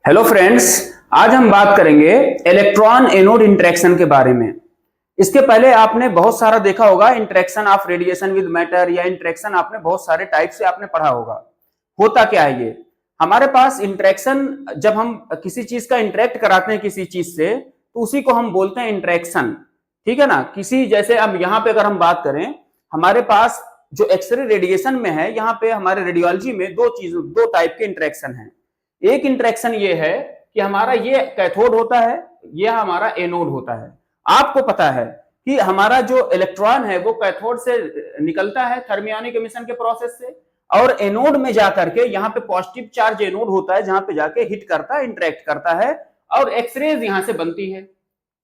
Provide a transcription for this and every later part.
Hello friends, आज हम बात करेंगे इलेक्ट्रॉन एनोड इंटरेक्शन के बारे में। इसके पहले आपने बहुत सारा देखा होगा, interaction of radiation with matter या इंटरेक्शन आपने बहुत सारे टाइप से आपने पढ़ा होगा। होता क्या है ये, हमारे पास इंटरेक्शन, जब हम किसी चीज का इंटरेक्ट कराते हैं किसी चीज से तो उसी को हम बोलते हैं इंटरेक्शन। ठीक है ना। किसी जैसे अब यहाँ पे अगर हम बात करें, हमारे पास जो एक्सरे रेडिएशन में है, यहाँ पे हमारे रेडियोलॉजी में दो टाइप के इंटरेक्शन है। एक इंटरेक्शन ये है कि हमारा ये कैथोड होता है, ये हमारा एनोड होता है। आपको पता है कि हमारा जो इलेक्ट्रॉन है वो कैथोड से निकलता है थर्मियोनिक एमिशन के प्रोसेस से, और एनोड में जाकर के यहाँ पे पॉजिटिव चार्ज एनोड होता है, जहां पे जाके हिट करता है, इंटरेक्ट करता है और एक्सरेज यहां से बनती है।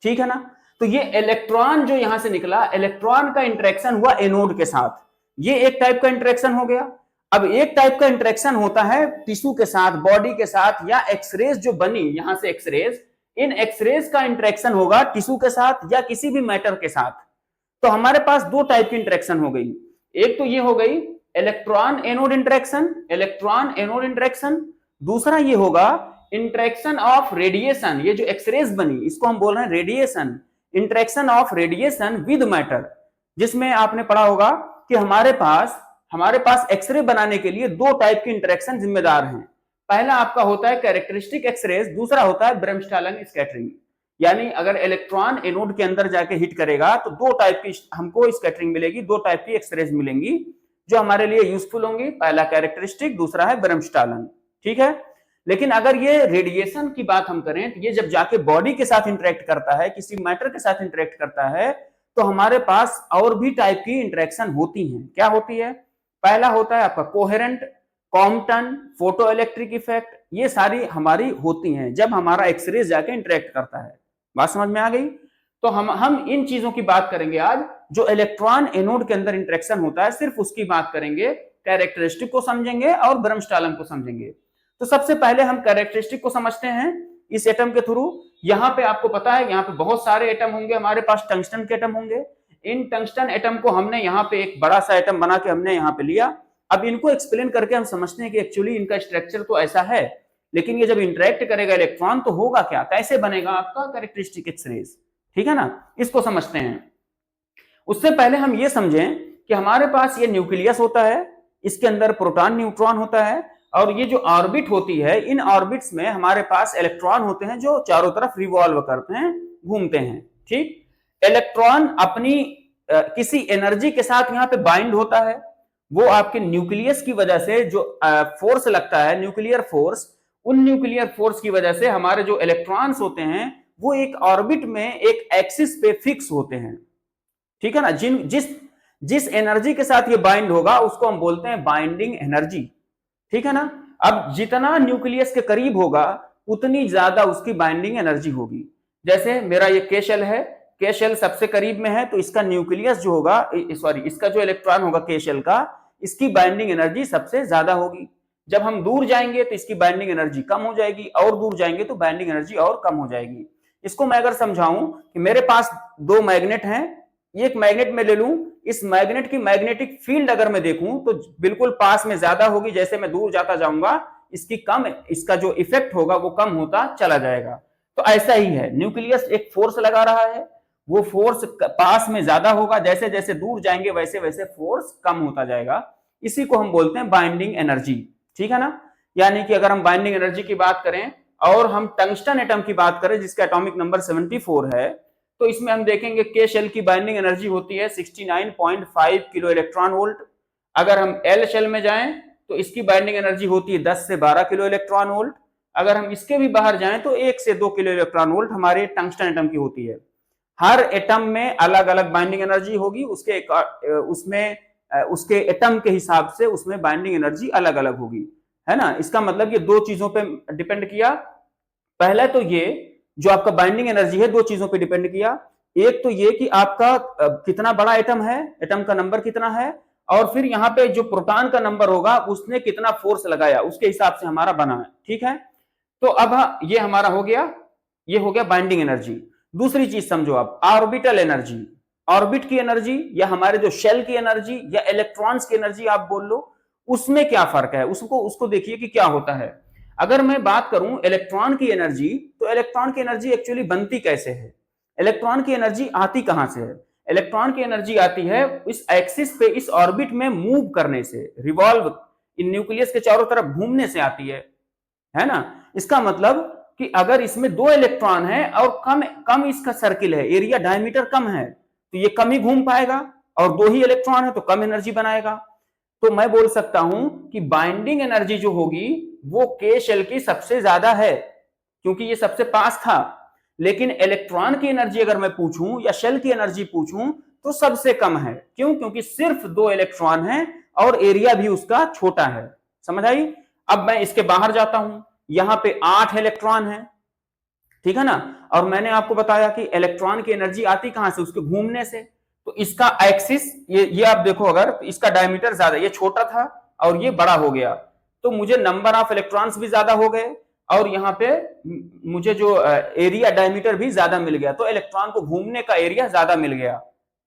ठीक है ना। तो ये इलेक्ट्रॉन जो यहां से निकला, इलेक्ट्रॉन का इंटरेक्शन हुआ एनोड के साथ, ये एक टाइप का इंटरेक्शन हो गया। अब एक टाइप का इंटरेक्शन होता है टिश्यू के साथ, बॉडी के साथ, या एक्सरेज जो बनी यहां से एक्सरेज, इन एक्सरेज का इंटरेक्शन होगा टिश्यू के साथ या किसी भी मैटर के साथ। तो हमारे पास दो टाइप की इंटरेक्शन हो गई। एक तो ये हो गई electron anode interaction, electron anode interaction. दूसरा ये होगा इंटरेक्शन ऑफ रेडिएशन, ये जो एक्सरेज बनी इसको हम बोल रहे हैं radiation, interaction of radiation with matter, जिसमें आपने पढ़ा होगा कि हमारे पास एक्सरे बनाने के लिए दो टाइप के इंटरेक्शन जिम्मेदार हैं। पहला आपका होता है कैरेक्टरिस्टिक एक्सरेज, दूसरा होता है ब्रह्मस्टालन स्कैटरिंग। यानी अगर इलेक्ट्रॉन एनोड के अंदर जाके हिट करेगा तो दो टाइप की हमको स्कैटरिंग मिलेगी, दो टाइप की एक्सरेज मिलेंगी जो हमारे लिए यूजफुल होंगी। पहला कैरेक्टरिस्टिक, दूसरा है ब्रह्मस्टालन। ठीक है। लेकिन अगर ये रेडिएशन की बात हम करें तो ये जब जाके बॉडी के साथ इंटरेक्ट करता है, किसी मैटर के साथ इंटरेक्ट करता है, तो हमारे पास और भी टाइप की इंटरेक्शन होती हैं। क्या होती है? पहला होता है आपका coherent, Compton, photo electric effect, ये सारी हमारी होती हैं जब हमारा एक्सरे जाके इंटरेक्ट करता है। बात समझ में आ गई? तो हम इन चीजों की बात करेंगे आज, जो इलेक्ट्रॉन एनोड के अंदर इंटरेक्शन होता है, सिर्फ उसकी बात करेंगे, कैरेक्टरिस्टिक को समझेंगे और ब्रह्मस्टालन को समझेंगे। तो सबसे पहले हम कैरेक्टरिस्टिक को समझते हैं इस एटम के थ्रू। यहाँ पे आपको पता है, यहाँ पे बहुत सारे एटम होंगे, हमारे पास टंगस्टन के एटम होंगे। इन टंगस्टन एटम को हमने यहाँ पे एक बड़ा सा एटम बना के हमने यहाँ पे लिया। अब इनको एक्सप्लेन करके हम समझते हैं कि एक्चुअली इनका स्ट्रक्चर तो ऐसा है, लेकिन ये जब इंटरेक्ट करेगा इलेक्ट्रॉन तो होगा क्या, कैसे बनेगा आपका कैरेक्टरिस्टिक एक्सरेज। ठीक है ना। इसको समझते हैं। उससे पहले हम ये समझें कि हमारे पास ये न्यूक्लियस होता है, इसके अंदर प्रोटॉन न्यूट्रॉन होता है, और ये जो ऑर्बिट होती है, इन ऑर्बिट्स में हमारे पास इलेक्ट्रॉन होते हैं जो चारों तरफ रिवॉल्व करते हैं, घूमते हैं। ठीक। इलेक्ट्रॉन अपनी किसी एनर्जी के साथ यहाँ पे बाइंड होता है, वो आपके न्यूक्लियस की वजह से जो फोर्स लगता है, न्यूक्लियर फोर्स, उन न्यूक्लियर फोर्स की वजह से हमारे जो इलेक्ट्रॉन्स होते हैं वो एक ऑर्बिट में एक एक्सिस पे फिक्स होते हैं। ठीक है ना। जिस एनर्जी के साथ ये बाइंड होगा उसको हम बोलते हैं बाइंडिंग एनर्जी। ठीक है ना। अब जितना न्यूक्लियस के करीब होगा उतनी ज्यादा उसकी बाइंडिंग एनर्जी होगी। जैसे मेरा ये के शेल है, के शेल सबसे करीब में है तो इसका न्यूक्लियस जो होगा, सॉरी, इसका जो इलेक्ट्रॉन होगा के शेल का, इसकी बाइंडिंग एनर्जी सबसे ज्यादा होगी। जब हम दूर जाएंगे तो इसकी बाइंडिंग एनर्जी कम हो जाएगी, और दूर जाएंगे तो बाइंडिंग एनर्जी और कम हो जाएगी। इसको मैं अगर समझाऊं कि मेरे पास दो मैग्नेट हैं, एक मैग्नेट में ले लूं, इस मैग्नेट की मैग्नेटिक फील्ड अगर मैं देखूं तो बिल्कुल पास में ज्यादा होगी, जैसे मैं दूर जाता जाऊंगा इसकी कम, इसका जो इफेक्ट होगा वो कम होता चला जाएगा। तो ऐसा ही है, न्यूक्लियस एक फोर्स लगा रहा है, वो फोर्स पास में ज्यादा होगा, जैसे जैसे दूर जाएंगे वैसे वैसे फोर्स कम होता जाएगा। इसी को हम बोलते हैं बाइंडिंग एनर्जी। ठीक है ना। यानी कि अगर हम बाइंडिंग एनर्जी की बात करें और हम टंगस्टन एटम की बात करें जिसका एटॉमिक नंबर 74 है, तो इसमें हम देखेंगे के शेल की बाइंडिंग एनर्जी होती है 69.5 किलो इलेक्ट्रॉन वोल्ट। अगर हम एल शेल में जाएं तो इसकी बाइंडिंग एनर्जी होती है 10 से 12 किलो इलेक्ट्रॉन वोल्ट। अगर हम इसके भी बाहर जाएं तो 1 से 2 किलो इलेक्ट्रॉन वोल्ट हमारे टंगस्टन एटम की होती है। हर एटम में अलग अलग बाइंडिंग एनर्जी होगी, उसके एटम के हिसाब से उसमें बाइंडिंग एनर्जी अलग अलग होगी, है ना। इसका मतलब ये दो चीजों पे डिपेंड किया। पहला तो ये जो आपका बाइंडिंग एनर्जी है दो चीजों पे डिपेंड किया। एक तो ये कि आपका कितना बड़ा एटम है, एटम का नंबर कितना है, और फिर यहाँ पे जो प्रोटॉन का नंबर होगा उसने कितना फोर्स लगाया, उसके हिसाब से हमारा बना है। ठीक है। तो अब ये हमारा हो गया, ये हो गया बाइंडिंग एनर्जी। दूसरी चीज समझो आप, ऑर्बिटल एनर्जी। ऑर्बिट की एनर्जी या हमारे जो शेल की एनर्जी या इलेक्ट्रॉन्स की एनर्जी आप बोल लो, उसमें क्या फर्क है, उसको देखिए कि क्या होता है। अगर मैं बात करूं इलेक्ट्रॉन की एनर्जी, तो इलेक्ट्रॉन की एनर्जी एक्चुअली बनती कैसे है, इलेक्ट्रॉन की एनर्जी आती कहां से है? इलेक्ट्रॉन की एनर्जी आती है इस एक्सिस पे, इस ऑर्बिट में मूव करने से, रिवॉल्व, इन न्यूक्लियस के चारों तरफ घूमने से आती है ना। इसका मतलब कि अगर इसमें दो इलेक्ट्रॉन है और कम कम इसका सर्किल है, एरिया डायमीटर कम है, तो ये कम ही घूम पाएगा, और दो ही इलेक्ट्रॉन है तो कम एनर्जी बनाएगा। तो मैं बोल सकता हूं कि बाइंडिंग एनर्जी जो होगी वो के शेल की सबसे ज्यादा है, क्योंकि ये सबसे पास था। लेकिन इलेक्ट्रॉन की एनर्जी अगर मैं पूछूं या शेल की एनर्जी पूछूं तो सबसे कम है। क्यों? क्योंकि सिर्फ दो इलेक्ट्रॉन है और एरिया भी उसका छोटा है। समझ आई? अब मैं इसके बाहर जाता हूं, यहां पे 8 इलेक्ट्रॉन है, ठीक है ना। और मैंने आपको बताया कि इलेक्ट्रॉन की एनर्जी आती कहां से? उसके घूमने से। तो इसका एक्सिस, ये आप देखो, अगर तो इसका डायमीटर ज्यादा, ये छोटा था और ये बड़ा हो गया, तो मुझे नंबर ऑफ इलेक्ट्रॉन्स भी ज्यादा हो गए और यहाँ पे मुझे जो एरिया डायमीटर भी ज्यादा मिल गया, तो इलेक्ट्रॉन को घूमने का एरिया ज्यादा मिल गया,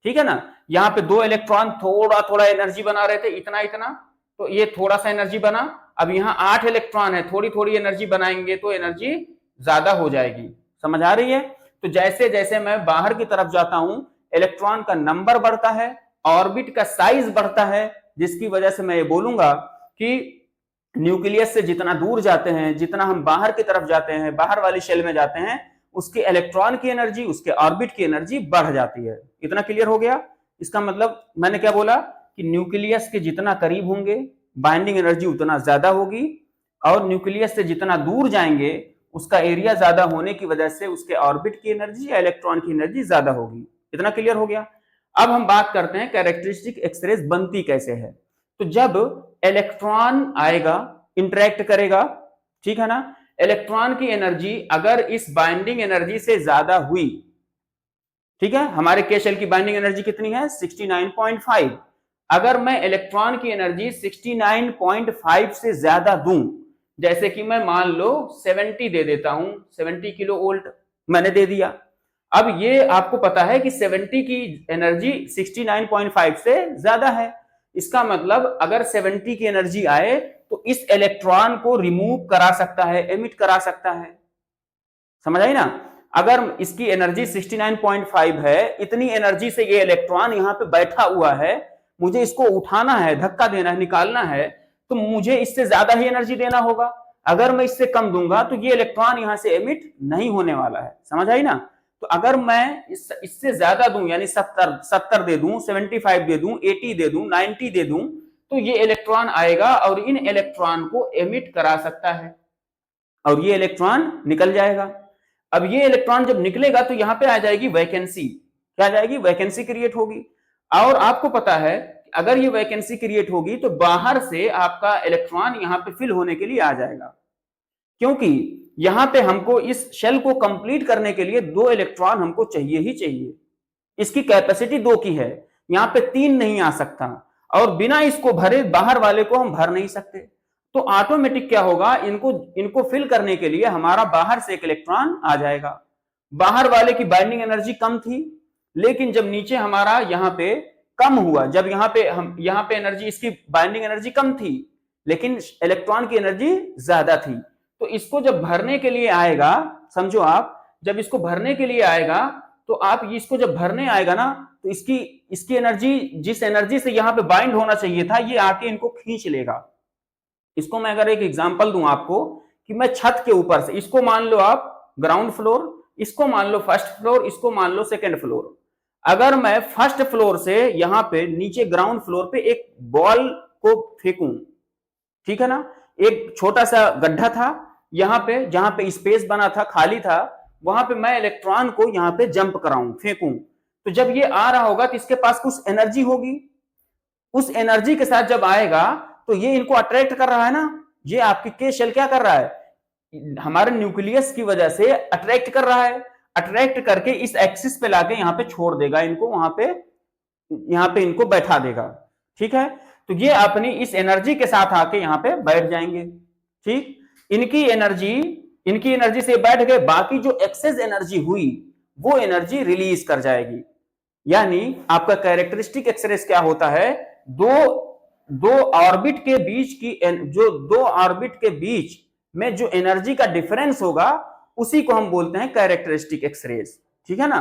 ठीक है ना। यहाँ पे दो इलेक्ट्रॉन थोड़ा थोड़ा एनर्जी बना रहे थे, इतना इतना, तो ये थोड़ा सा एनर्जी बना। अब यहाँ 8 इलेक्ट्रॉन है, थोड़ी थोड़ी एनर्जी बनाएंगे तो एनर्जी ज्यादा हो जाएगी। समझ आ रही है? तो जैसे जैसे मैं बाहर की तरफ जाता हूं, इलेक्ट्रॉन का नंबर बढ़ता है, ऑर्बिट का साइज बढ़ता है, जिसकी वजह से मैं ये बोलूंगा कि न्यूक्लियस से जितना दूर जाते हैं, जितना हम बाहर की तरफ जाते हैं, बाहर वाली शेल में जाते हैं, उसके इलेक्ट्रॉन की एनर्जी, उसके ऑर्बिट की एनर्जी बढ़ जाती है। इतना क्लियर हो गया? इसका मतलब मैंने क्या बोला कि न्यूक्लियस के जितना करीब होंगे बाइंडिंग एनर्जी उतना ज्यादा होगी, और न्यूक्लियस से जितना दूर जाएंगे उसका एरिया ज्यादा होने की वजह से उसके ऑर्बिट की एनर्जी या इलेक्ट्रॉन की एनर्जी ज्यादा होगी। इतना क्लियर हो गया? अब हम बात करते हैं कैरेक्टरिस्टिक एक्सरेज बनती कैसे है। तो जब इलेक्ट्रॉन आएगा, इंटरेक्ट करेगा, ठीक है ना, इलेक्ट्रॉन की एनर्जी अगर इस बाइंडिंग एनर्जी से ज्यादा हुई, ठीक है, हमारे के शेल की बाइंडिंग एनर्जी कितनी है? 69.5। अगर मैं इलेक्ट्रॉन की एनर्जी 69.5 से ज्यादा दूं, जैसे कि मैं मान लो 70 दे देता हूं, 70 किलो वोल्ट मैंने दे दिया। अब ये आपको पता है कि 70 की एनर्जी 69.5 से ज्यादा है। इसका मतलब अगर 70 की एनर्जी आए तो इस इलेक्ट्रॉन को रिमूव करा सकता है, एमिट करा सकता है। समझ आई ना? अगर इसकी एनर्जी 69.5 है, इतनी एनर्जी से ये इलेक्ट्रॉन यहां पे बैठा हुआ है, मुझे इसको उठाना है, धक्का देना है, निकालना है, तो मुझे इससे ज्यादा ही एनर्जी देना होगा। अगर मैं इससे कम दूंगा तो ये इलेक्ट्रॉन यहां से एमिट नहीं होने वाला है। समझ आई ना? तो अगर मैं इससे ज्यादा दूं, यानी 70 दे दूं, 75 दे दूं, 80 दे दूं, 90 दे दूं, तो ये इलेक्ट्रॉन आएगा और इन इलेक्ट्रॉन को एमिट करा सकता है और ये इलेक्ट्रॉन निकल जाएगा। अब ये इलेक्ट्रॉन जब निकलेगा तो यहां पे आ जाएगी वैकेंसी। क्या आ जाएगी? वैकेंसी क्रिएट होगी। और आपको पता है अगर ये वैकेंसी क्रिएट होगी तो बाहर से आपका इलेक्ट्रॉन यहां पे फिल होने के लिए आ जाएगा, क्योंकि यहां पे हमको इस शेल को कंप्लीट करने के लिए 2 इलेक्ट्रॉन हमको चाहिए ही चाहिए। इसकी कैपेसिटी 2 की है, यहां पे 3 नहीं आ सकता, और बिना इसको भरे बाहर वाले को हम भर नहीं सकते। तो ऑटोमेटिक क्या होगा, इनको फिल करने के लिए हमारा बाहर से एक इलेक्ट्रॉन आ जाएगा। बाहर वाले की बाइंडिंग एनर्जी कम थी, लेकिन जब नीचे हमारा यहां पे कम हुआ, जब यहां पे एनर्जी, इसकी बाइंडिंग एनर्जी कम थी लेकिन इलेक्ट्रॉन की एनर्जी ज्यादा थी, तो इसको जब भरने के लिए आएगा, समझो आप, जब इसको भरने के लिए आएगा तो आप इसको जब भरने आएगा ना, तो इसकी एनर्जी, जिस एनर्जी से यहां पे बाइंड होना चाहिए था, ये आके इनको खींच लेगा। इसको मैं अगर एक एग्जांपल दूं आपको, कि मैं छत के ऊपर से, इसको मान लो आप ग्राउंड फ्लोर, इसको मान लो फर्स्ट फ्लोर, इसको मान लो सेकंड फ्लोर। अगर मैं फर्स्ट फ्लोर से यहां पे नीचे ग्राउंड फ्लोर पे एक बॉल को फेंकूं, ठीक है ना, एक छोटा सा गड्ढा था यहां पे, जहां पे स्पेस बना था, खाली था, वहां पे मैं इलेक्ट्रॉन को यहां पे जंप कराऊं, फेंकूं, तो जब ये आ रहा होगा तो इसके पास कुछ एनर्जी होगी। उस एनर्जी के साथ जब आएगा तो ये इनको अट्रैक्ट कर रहा है ना, ये आपकी के शेल क्या कर रहा है, हमारे न्यूक्लियस की वजह से अट्रैक्ट कर रहा है। अट्रैक्ट करके इस एक्सिस पे लाके यहां पे छोड़ देगा इनको, यहां पे इनको बैठा देगा, ठीक है। तो ये अपनी इस एनर्जी के साथ आके यहां पे बैठ जाएंगे, ठीक। इनकी एनर्जी से बैठ गए, बाकी जो एक्सेस एनर्जी हुई वो एनर्जी रिलीज कर जाएगी। यानी आपका कैरेक्टरिस्टिक एक्सरेस क्या होता है, दो ऑर्बिट के बीच की, जो दो ऑर्बिट के बीच में जो एनर्जी का डिफरेंस होगा उसी को हम बोलते हैं कैरेक्टरिस्टिक एक्सरेज। ठीक है ना।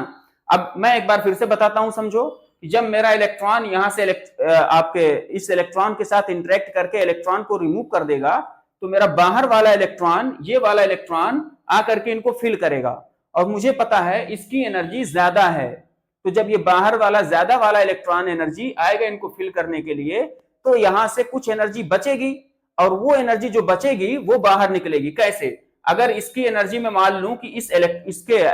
अब मैं एक बार फिर से बताता हूं, समझो कि जब मेरा इलेक्ट्रॉन यहां से आपके इस इलेक्ट्रॉन के साथ इंटरेक्ट करके इलेक्ट्रॉन को रिमूव कर देगा, तो मेरा बाहर वाला इलेक्ट्रॉन, ये वाला इलेक्ट्रॉन आकर के इनको फिल करेगा, और मुझे पता है इसकी एनर्जी ज्यादा है। तो जब ये बाहर वाला ज्यादा वाला इलेक्ट्रॉन एनर्जी आएगा इनको फिल करने के लिए, तो यहां से कुछ एनर्जी बचेगी, और वो एनर्जी जो बचेगी वो बाहर निकलेगी। कैसे? अगर इसकी एनर्जी में मान लूं कि इसके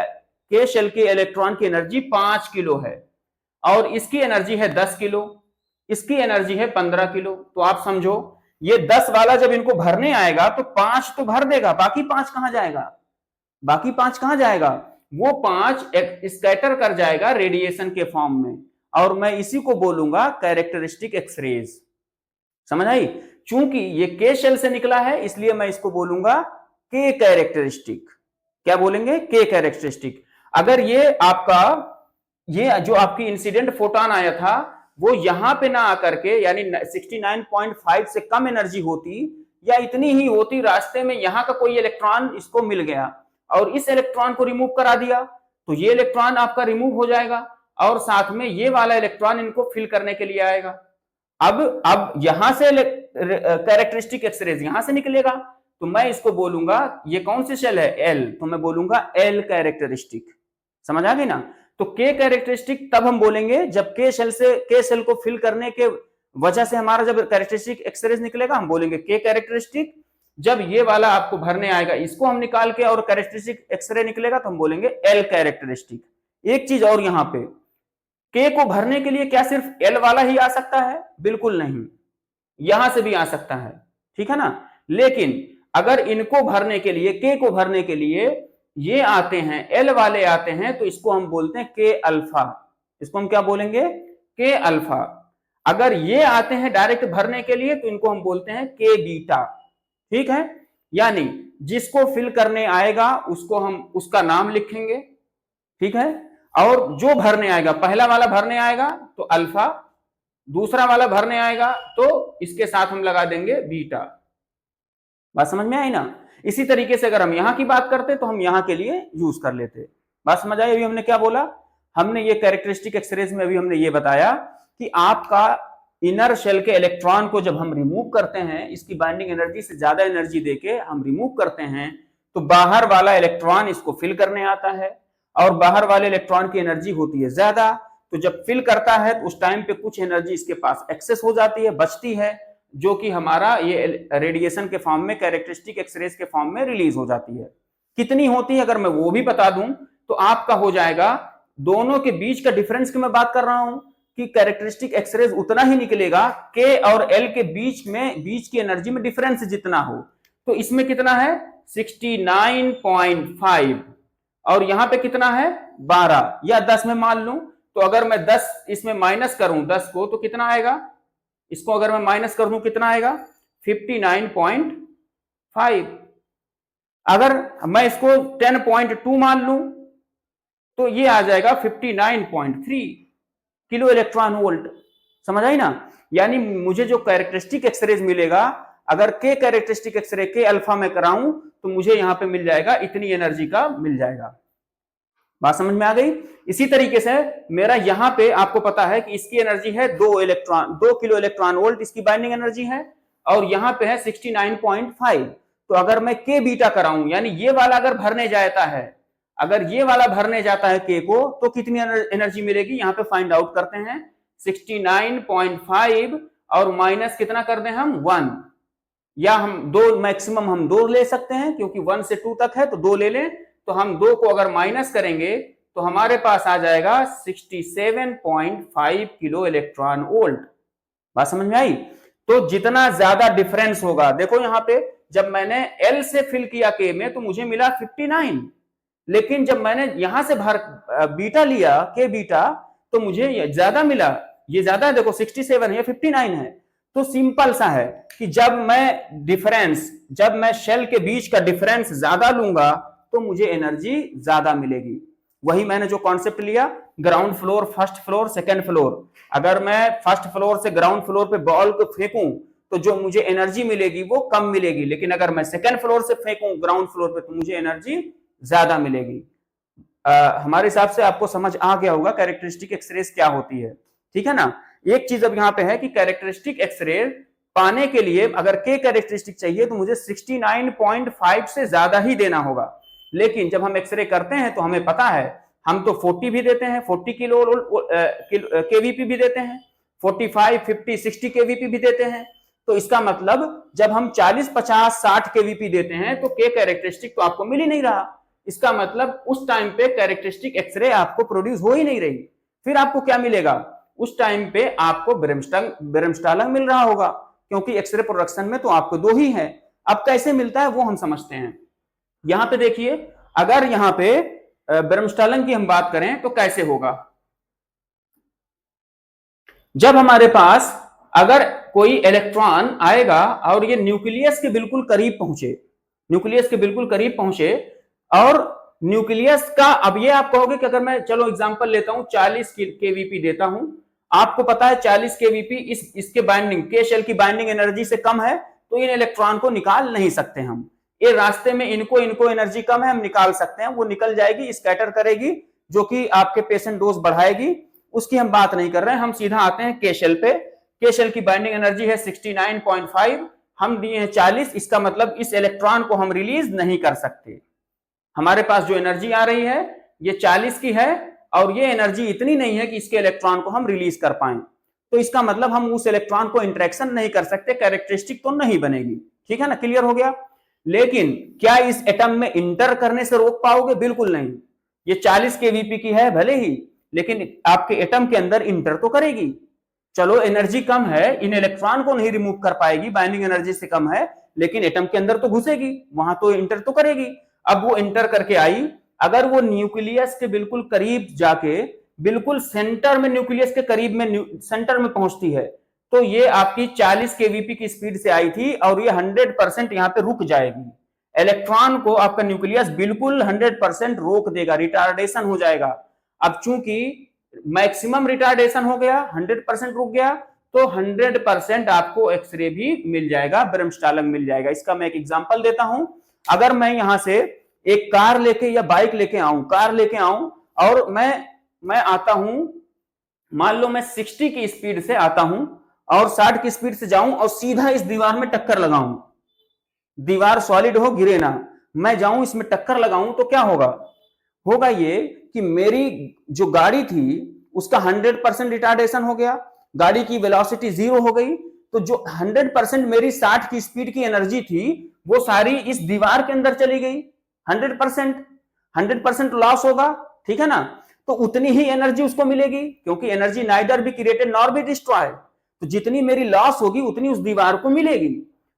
के शेल के इलेक्ट्रॉन की एनर्जी 5 किलो है और इसकी एनर्जी है 10 किलो, इसकी एनर्जी है 15 किलो, तो आप समझो ये 10 वाला जब इनको भरने आएगा तो 5 तो भर देगा, बाकी 5 कहां जाएगा? बाकी 5 कहां जाएगा? वो 5 स्कैटर कर जाएगा रेडिएशन के फॉर्म में, और मैं इसी को बोलूंगा कैरेक्टरिस्टिक एक्सरेज। समझ आई? चूंकि ये के शेल से निकला है इसलिए मैं इसको बोलूंगा के कैरेक्टरिस्टिक। क्या बोलेंगे? के कैरेक्टरिस्टिक। अगर ये जो आपकी इंसिडेंट फोटोन आया था वो यहां पे ना आकर के, यानी 69.5 से कम एनर्जी होती या इतनी ही होती, रास्ते में यहां का कोई इलेक्ट्रॉन इसको मिल गया और इस इलेक्ट्रॉन को रिमूव करा दिया, तो ये इलेक्ट्रॉन आपका रिमूव हो जाएगा और साथ में ये वाला इलेक्ट्रॉन इनको फिल करने के लिए आएगा। अब यहां से कैरेक्टरिस्टिक एक्सरेज यहां से निकलेगा, तो मैं इसको बोलूंगा, ये कौन सी शेल है? एल, तो मैं बोलूंगा एल कैरेक्टरिस्टिक। समझ आ गई ना? तो के कैरेक्टरिस्टिक तब हम बोलेंगे जब के शेल को फिल करने के वजह से हमारा जब कैरेक्टरिस्टिक एक्सरेज निकलेगा हम बोलेंगे के कैरेक्टरिस्टिक। जब ये वाला आपको भरने आएगा इसको हम निकाल के और कैरेक्टरिस्टिक एक्सरे निकलेगा तो हम बोलेंगे एल कैरेक्टरिस्टिक। एक चीज और, यहां पे के को भरने के लिए क्या सिर्फ एल वाला ही आ सकता है? बिल्कुल नहीं, यहां से भी आ सकता है। ठीक है ना। लेकिन अगर इनको भरने के लिए, के को भरने के लिए ये आते हैं, एल वाले आते हैं, तो इसको हम बोलते हैं के अल्फा। इसको हम क्या बोलेंगे? के अल्फा। अगर ये आते हैं डायरेक्ट भरने के लिए तो इनको हम बोलते हैं के बीटा। ठीक है। यानी जिसको फिल करने आएगा उसको हम उसका नाम लिखेंगे, ठीक है, और जो भरने आएगा, पहला वाला भरने आएगा तो अल्फा, दूसरा वाला भरने आएगा तो इसके साथ हम लगा देंगे बीटा। बात समझ में आई ना? इसी तरीके से अगर हम यहां की बात करते तो हम यहां के लिए यूज कर लेते। बात समझ आई? अभी हमने क्या बोला? हमने ये कैरेक्टरिस्टिक एक्सरेज में अभी हमने ये बताया कि आपका इनर शेल के इलेक्ट्रॉन को जब हम रिमूव करते हैं, इसकी बाइंडिंग एनर्जी से ज्यादा एनर्जी देके हम रिमूव करते हैं, तो बाहर वाला इलेक्ट्रॉन इसको फिल करने आता है और बाहर वाले इलेक्ट्रॉन की एनर्जी होती है ज्यादा, तो जब फिल करता है तो उस टाइम पे कुछ एनर्जी इसके पास एक्सेस हो जाती है, बचती है, जो कि हमारा ये रेडिएशन के फॉर्म में, कैरेक्टरिस्टिक एक्सरेज के फॉर्म में रिलीज हो जाती है। कितनी होती है अगर मैं वो भी बता दूं तो आपका हो जाएगा, दोनों के बीच का डिफरेंस की मैं बात कर रहा हूं कि कैरेक्टरिस्टिक एक्सरेज उतना ही निकलेगा, के और एल के बीच की एनर्जी में डिफरेंस जितना हो। तो इसमें कितना है? 69.5, और यहां पे कितना है? 12 या 10 में मान लूं, तो अगर मैं 10 इसमें माइनस करूं 10 को तो कितना आएगा? इसको अगर मैं माइनस कर दूं कितना आएगा? 59.5। अगर मैं इसको 10.2 मान लूं तो ये आ जाएगा 59.3 किलो इलेक्ट्रॉन वोल्ट। समझ आई ना? यानी मुझे जो कैरेक्टरिस्टिक एक्सरेज मिलेगा, अगर के कैरेक्टरिस्टिक एक्सरे के अल्फा में कराऊं तो मुझे यहां पे मिल जाएगा, इतनी एनर्जी का मिल जाएगा। बात समझ में आ गई? इसी तरीके से मेरा यहां पे आपको पता है कि इसकी एनर्जी है 2 किलो इलेक्ट्रॉन वोल्ट इसकी बाइंडिंग एनर्जी है, और यहां पे है 69.5। तो अगर मैं के बीटा कराऊं, यानी ये वाला अगर भरने जाता है, अगर ये वाला भरने जाता है के को, तो कितनी एनर्जी मिलेगी? यहां पे फाइंड आउट करते हैं। 69.5 और माइनस कितना कर दें हम? 1, या हम 2, मैक्सिमम हम 2 ले सकते हैं क्योंकि 1 से 2 तक है, तो 2 ले लें। तो हम 2 को अगर माइनस करेंगे तो हमारे पास आ जाएगा 67.5 किलो इलेक्ट्रॉन वोल्ट। बात समझ में आई? तो जितना ज्यादा डिफरेंस होगा, देखो यहां पे जब मैंने एल से फिल किया के में तो मुझे मिला 59, लेकिन जब मैंने यहां से बीटा लिया, के बीटा, तो मुझे ज्यादा मिला। ये ज्यादा है, देखो 67 है, 59 है। तो सिंपल सा है कि जब मैं शेल के बीच का डिफरेंस ज्यादा लूंगा तो मुझे एनर्जी ज्यादा मिलेगी। वही मैंने जो कॉन्सेप्ट लिया, ground floor, first floor, second floor. अगर मैं फर्स्ट फ्लोर से ग्राउंड फ्लोर पे बॉल को फेंकूं तो जो मुझे एनर्जी मिलेगी वो कम मिलेगी, लेकिन अगर मैं सेकंड फ्लोर से फेंकूं ग्राउंड फ्लोर पे तो मुझे एनर्जी ज्यादा मिलेगी। हमारे हिसाब से आपको समझ आ गया होगा कैरेक्टरिस्टिक एक्सरेज क्या होती है, ठीक है ना। एक चीज अब यहाँ पे है कि कैरेक्टरिस्टिक एक्सरे पाने के लिए अगर के कैरेक्टरिस्टिक चाहिए तो मुझे 69.5 से ज्यादा ही देना होगा, लेकिन जब हम एक्सरे करते हैं तो हमें पता है हम तो 40 भी देते हैं, 40 किलो केवीपी भी देते हैं, 45, 50, 60 केवीपी भी देते हैं। तो इसका मतलब जब हम 40, 50, 60 केवीपी देते हैं तो के कैरेक्टरिस्टिक तो आपको मिल ही नहीं रहा। इसका मतलब उस टाइम पे कैरेक्टरिस्टिक एक्सरे आपको प्रोड्यूस हो ही नहीं रही। फिर आपको क्या मिलेगा, उस टाइम पे आपको ब्रह्मस्टालंग मिल रहा होगा, क्योंकि एक्सरे प्रोडक्शन में तो आपको दो ही है। अब कैसे मिलता है वो हम समझते हैं। यहां पे देखिए, अगर यहां पे ब्रह्मस्टालंग की हम बात करें तो कैसे होगा। जब हमारे पास अगर कोई इलेक्ट्रॉन आएगा और ये न्यूक्लियस के बिल्कुल करीब पहुंचे, न्यूक्लियस के बिल्कुल करीब पहुंचे और न्यूक्लियस का, अब ये आप कहोगे कि अगर मैं चलो एग्जांपल लेता हूं 40 केवीपी देता हूं, आपको पता है 40 केवीपी इसके बाइंडिंग के शेल की बाइंडिंग एनर्जी से कम है, तो इन इलेक्ट्रॉन को निकाल नहीं सकते हम। ये रास्ते में इनको एनर्जी कम है, हम निकाल सकते हैं, वो निकल जाएगी, स्कैटर करेगी, जो कि आपके पेशेंट डोज बढ़ाएगी, उसकी हम बात नहीं कर रहे हैं। हम सीधा आते हैं के शेल पे। के शेल की बाइंडिंग एनर्जी है 69.5, हम दिए हैं 40, इसका मतलब इस इलेक्ट्रॉन को हम रिलीज नहीं कर सकते। हमारे पास जो एनर्जी आ रही है ये 40 की है और ये एनर्जी इतनी नहीं है कि इसके इलेक्ट्रॉन को हम रिलीज कर पाए, तो इसका मतलब हम उस इलेक्ट्रॉन को इंटरेक्शन नहीं कर सकते, कैरेक्टरिस्टिक तो नहीं बनेगी, ठीक है ना, क्लियर हो गया। लेकिन क्या इस एटम में इंटर करने से रोक पाओगे, बिल्कुल नहीं। ये 40 केवीपी की है भले ही, लेकिन आपके एटम के अंदर इंटर तो करेगी। चलो एनर्जी कम है, इन इलेक्ट्रॉन को नहीं रिमूव कर पाएगी, बाइंडिंग एनर्जी से कम है, लेकिन एटम के अंदर तो घुसेगी, वहां तो इंटर तो करेगी। अब वो इंटर करके आई, अगर वो न्यूक्लियस के बिल्कुल करीब जाके बिल्कुल सेंटर में, न्यूक्लियस के करीब में, सेंटर में पहुंचती है, तो ये आपकी 40 केवीपी की स्पीड से आई थी और ये 100% यहां पे रुक जाएगी। इलेक्ट्रॉन को आपका न्यूक्लियस बिल्कुल 100% रोक देगा, रिटार्डेशन हो जाएगा। अब चूंकि मैक्सिमम रिटार्डेशन हो गया, 100% रुक गया, तो 100% आपको एक्सरे भी मिल जाएगा, ब्रह्मस्टालंग मिल जाएगा। इसका मैं एक एग्जांपल देता हूं। अगर मैं यहां से एक कार लेके या बाइक लेके आऊं, कार लेके आऊं और मैं आता हूं, मान लो मैं 60 की स्पीड से आता हूं और 60 की स्पीड से जाऊं और सीधा इस दीवार में टक्कर लगाऊं, दीवार सॉलिड हो, गिरे ना, मैं जाऊं इसमें टक्कर लगाऊं, तो क्या होगा, होगा ये कि मेरी जो गाड़ी थी उसका 100% रिटार्डेशन हो गया, गाड़ी की वेलोसिटी 0 हो गई, तो जो 100% मेरी 60 की स्पीड की एनर्जी थी वो सारी इस दीवार के अंदर चली गई। 100% लॉस होगा, ठीक है ना। तो उतनी ही एनर्जी उसको मिलेगी, क्योंकि energy neither be created nor be destroy, तो जितनी मेरी लॉस होगी उतनी उस दीवार को मिलेगी।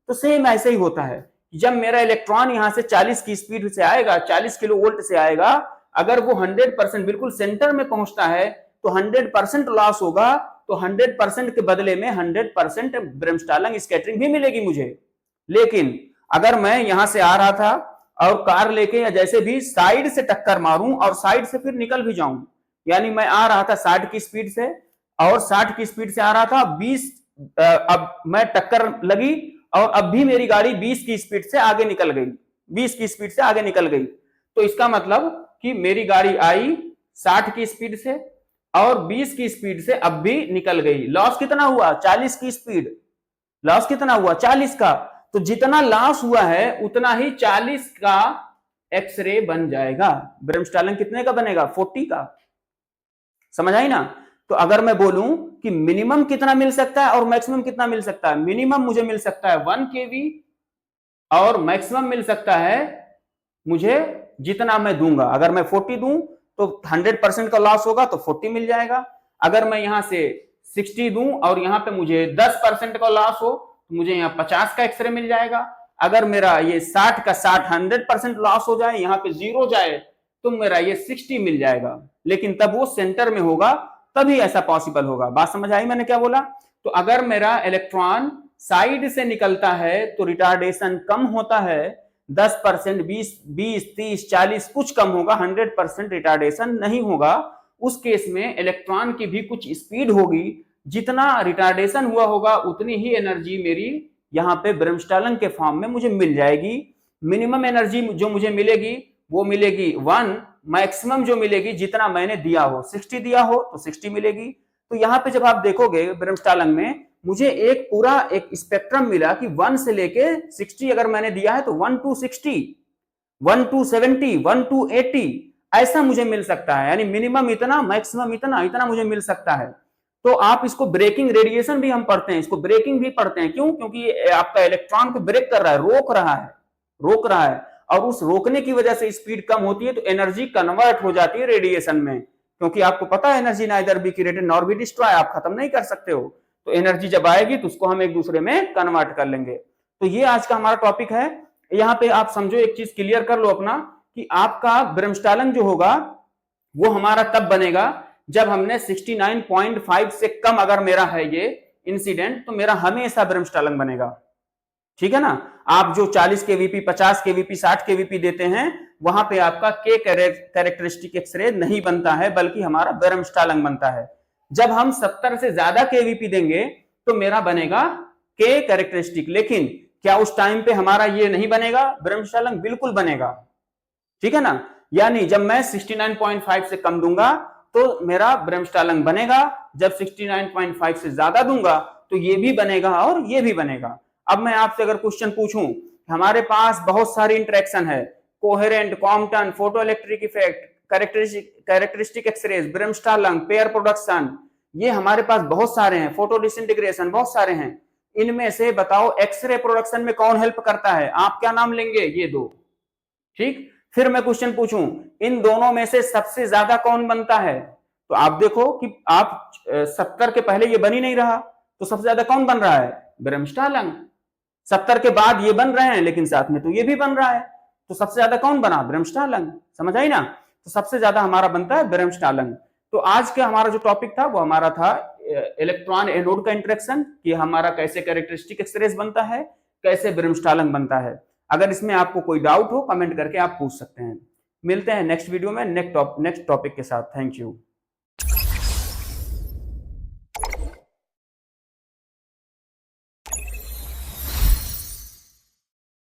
तो सेम ऐसे ही होता है, जब मेरा इलेक्ट्रॉन यहां से 40 की स्पीड से आएगा, 40 किलो वोल्ट से आएगा, अगर वो 100% बिल्कुल सेंटर में पहुंचता है तो 100% लॉस होगा, तो 100% के बदले में 100% ब्रह्मस्टालंग स्कैटरिंग भी मिलेगी मुझे। लेकिन अगर मैं यहां से आ रहा था और कार लेके या जैसे भी साइड से टक्कर मारूं और साइड से फिर निकल भी जाऊं, यानी मैं आ रहा था 60 की स्पीड से और 60 की स्पीड से आ रहा था, 20 अब मैं टक्कर लगी और अब भी मेरी गाड़ी 20 की स्पीड से आगे निकल गई, 20 की स्पीड से आगे निकल गई, तो इसका मतलब कि मेरी गाड़ी आई 60 की स्पीड से और 20 की स्पीड से अब भी निकल गई। लॉस कितना हुआ, 40 की स्पीड, लॉस कितना हुआ, 40 का। तो जितना लॉस हुआ है उतना ही 40 का एक्सरे बन जाएगा। ब्रह्मस्टालंग कितने का बनेगा, 40 का। समझ आई ना। तो अगर मैं बोलूं कि मिनिमम कितना मिल सकता है और मैक्सिमम कितना मिल सकता है, मिनिमम मुझे मिल सकता है 1 केवी और मैक्सिमम मिल सकता है मुझे जितना मैं दूंगा। अगर मैं 40 दूं तो 100% का लॉस होगा तो 40 मिल जाएगा। अगर मैं यहां से 60 दूं और यहां पे मुझे 10% का लॉस हो तो मुझे यहाँ 50 का एक्सरे मिल जाएगा। अगर मेरा ये 60 का 60 100% लॉस हो जाए, यहाँ पे 0 जाए, तो मेरा ये 60 मिल जाएगा, लेकिन तब वो सेंटर में होगा, तभी ऐसा पॉसिबल होगा। बात समझ आई मैंने क्या बोला। तो अगर मेरा इलेक्ट्रॉन साइड से निकलता है तो रिटार्डेशन कम होता है, 10%, 20, 30, 40 कुछ कम होगा, 100% रिटार्डेशन नहीं होगा। उस केस में इलेक्ट्रॉन की भी कुछ स्पीड होगी, जितना रिटार्डेशन हुआ होगा उतनी ही एनर्जी मेरी यहाँ पे ब्रह्मस्टालन के फॉर्म में मुझे मिल जाएगी। मिनिमम एनर्जी जो मुझे मिलेगी वो मिलेगी 1, मैक्सिमम जो मिलेगी जितना मैंने दिया हो, 60 दिया हो तो 60 मिलेगी। तो यहाँ पे जब आप देखोगे ब्रह्मस्टालन में मुझे एक पूरा एक स्पेक्ट्रम मिला कि 1 से लेके 60 अगर मैंने दिया है तो 1 to 60, 1 to 70, 1 to 80 ऐसा मुझे मिल सकता है। यानी मिनिमम इतना, मैक्सिमम इतना, इतना मुझे मिल सकता है। तो आप इसको ब्रेकिंग रेडिएशन भी हम पढ़ते हैं, इसको ब्रेकिंग भी पढ़ते हैं। क्यों? क्योंकि आपका इलेक्ट्रॉन को ब्रेक कर रहा है, रोक रहा है और उस रोकने की वजह से स्पीड कम होती है तो एनर्जी कन्वर्ट हो जाती है रेडिएशन में। क्योंकि आपको पता है energy neither be created nor be destroy, आप खत्म नहीं कर सकते हो। तो एनर्जी जब आएगी तो उसको हम एक दूसरे में कन्वर्ट कर लेंगे। तो ये आज का हमारा टॉपिक है। यहाँ पे आप समझो, एक चीज क्लियर कर लो अपना कि आपका ब्रह्मस्टालन जो होगा वो हमारा तब बनेगा जब हमने 69.5 से कम अगर मेरा है ये इंसिडेंट, तो मेरा हमेशा ब्रह्मस्टालन बनेगा। ठीक है ना। आप जो 40 केवीपी, 50 केवीपी, 60 केवीपी देते हैं वहां पे आपका के कैरेक्टरिस्टिक एक्सरे नहीं बनता है, बल्कि हमारा ब्रह्मस्टालन बनता है। जब हम 70 से ज्यादा केवीपी देंगे तो मेरा बनेगा के कैरेक्टरिस्टिक। लेकिन क्या उस टाइम पे हमारा ये नहीं बनेगा? ब्रह्मस्टालन बिल्कुल बनेगा। ठीक है ना। यानी जब मैं 69.5 से कम दूंगा तो मेरा ब्रह्मस्टालन बनेगा, जब 69.5 से ज्यादा दूंगा तो ये भी बनेगा और ये भी बनेगा। अब मैं आपसे अगर क्वेश्चन पूछूं, हमारे पास बहुत सारी इंटरेक्शन है, coherent, Compton, photo electric effect, characteristic X-rays, bremsstrahlung, pair production, ये हमारे पास बहुत सारे हैं, फोटो डिसइंटीग्रेशन, बहुत सारे हैं। इनमें से बताओ एक्सरे प्रोडक्शन में कौन हेल्प करता है? आप क्या नाम लेंगे? ये दो। ठीक। फिर मैं क्वेश्चन पूछूं, इन दोनों में से सबसे ज्यादा कौन बनता है? तो आप देखो कि आप 70 के पहले ये बन ही नहीं रहा, तो सबसे ज्यादा कौन बन रहा है? ब्रह्मस्टालन। 70 के बाद ये बन रहे हैं लेकिन साथ में तो ये भी बन रहा है, तो सबसे ज्यादा कौन बना? ब्रह्मस्टालन। समझ आई ना। तो सबसे ज्यादा हमारा बनता है ब्रह्मस्टालन। तो आज का हमारा जो टॉपिक था वो हमारा था इलेक्ट्रॉन एनोड का इंटरेक्शन, कि हमारा कैसे कैरेक्टरिस्टिक एक्सरेज बनता है, कैसे ब्रह्मस्टालन बनता है। अगर इसमें आपको कोई डाउट हो कमेंट करके आप पूछ सकते हैं। मिलते हैं नेक्स्ट वीडियो में नेक्स्ट टॉपिक के साथ। Thank you.